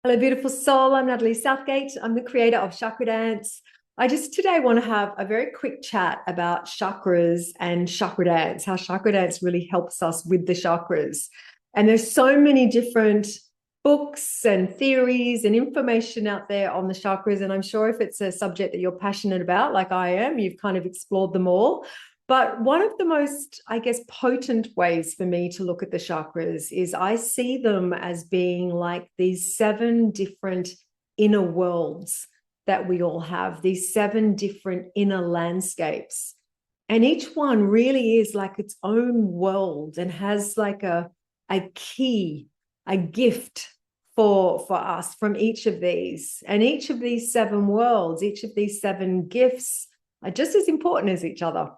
Hello, beautiful soul. I'm Natalie Southgate. I'm the creator of Chakra Dance. I just today want to have a very quick chat about chakras and chakra dance, how chakra dance really helps us with the chakras. And there's so many different books and theories and information out there on the chakras. And I'm sure if it's a subject that you're passionate about, like I am, you've kind of explored them all. But one of the most, I guess, potent ways for me to look at the chakras is I see them as being like these seven different inner worlds that we all have, these seven different inner landscapes. And each one really is like its own world and has like a key, a gift for us from each of these. And each of these seven worlds, each of these seven gifts are just as important as each other.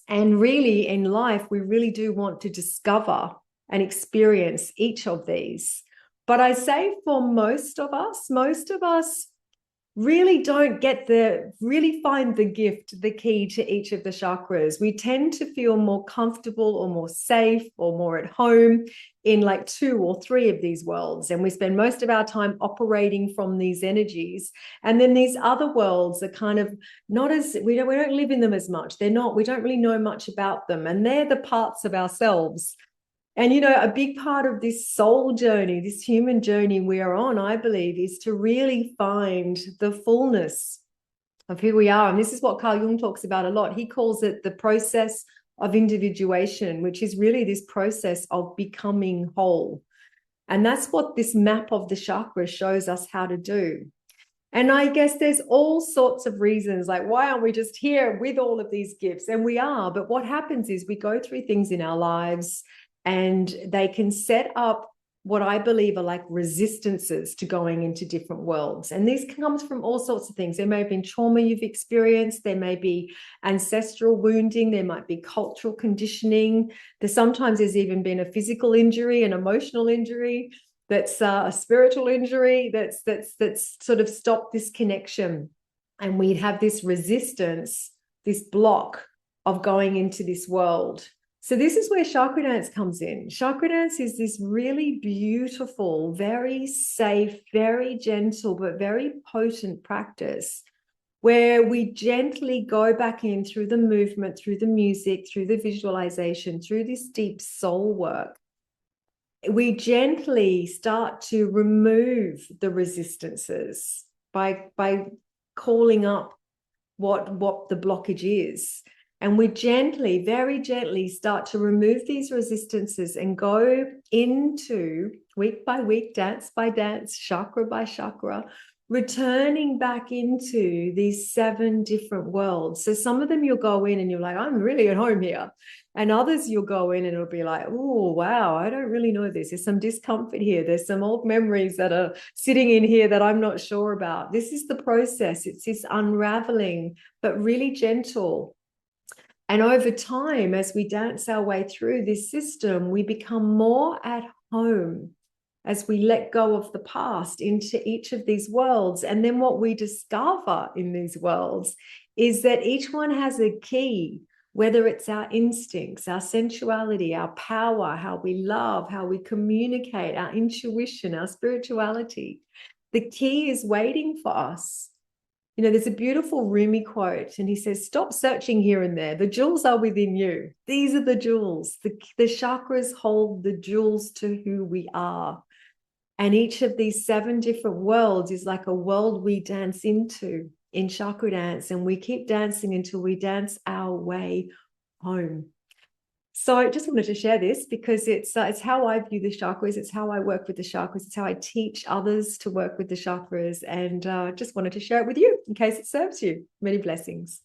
And really, in life, we really do want to discover and experience each of these. But I say for most of us really don't really find the gift, the key to each of the chakras. We tend to feel more comfortable or more safe or more at home in like two or three of these worlds. And we spend most of our time operating from these energies. And then these other worlds are kind of not as, we don't live in them as much. We don't really know much about them. And they're the parts of ourselves. And, a big part of this soul journey, this human journey we are on, I believe, is to really find the fullness of who we are. And this is what Carl Jung talks about a lot. He calls it the process of individuation, which is really this process of becoming whole. And that's what this map of the chakras shows us how to do. And I guess there's all sorts of reasons, like why aren't we just here with all of these gifts? And we are. But what happens is we go through things in our lives, and they can set up what I believe are like resistances to going into different worlds. And this comes from all sorts of things. There may have been trauma you've experienced. There may be ancestral wounding. There might be cultural conditioning. Sometimes there's even been a physical injury, an emotional injury, that's a spiritual injury that's sort of stopped this connection. And we'd have this resistance, this block of going into this world. So this is where Chakra Dance comes in. Chakra Dance is this really beautiful, very safe, very gentle, but very potent practice where we gently go back in through the movement, through the music, through the visualization, through this deep soul work. We gently start to remove the resistances by calling up what the blockage is. And we gently, very gently start to remove these resistances and go into week by week, dance by dance, chakra by chakra, returning back into these seven different worlds. So some of them you'll go in and you're like, I'm really at home here. And others you'll go in and it'll be like, oh, wow, I don't really know this. There's some discomfort here. There's some old memories that are sitting in here that I'm not sure about. This is the process. It's this unraveling, but really gentle. And over time, as we dance our way through this system, we become more at home as we let go of the past into each of these worlds. And then what we discover in these worlds is that each one has a key, whether it's our instincts, our sensuality, our power, how we love, how we communicate, our intuition, our spirituality. The key is waiting for us. There's a beautiful Rumi quote, and he says, stop searching here and there. The jewels are within you. These are the jewels. The chakras hold the jewels to who we are. And each of these seven different worlds is like a world we dance into in Chakra Dance. And we keep dancing until we dance our way home. So I just wanted to share this because it's how I view the chakras. It's how I work with the chakras. It's how I teach others to work with the chakras. And just wanted to share it with you in case it serves you. Many blessings.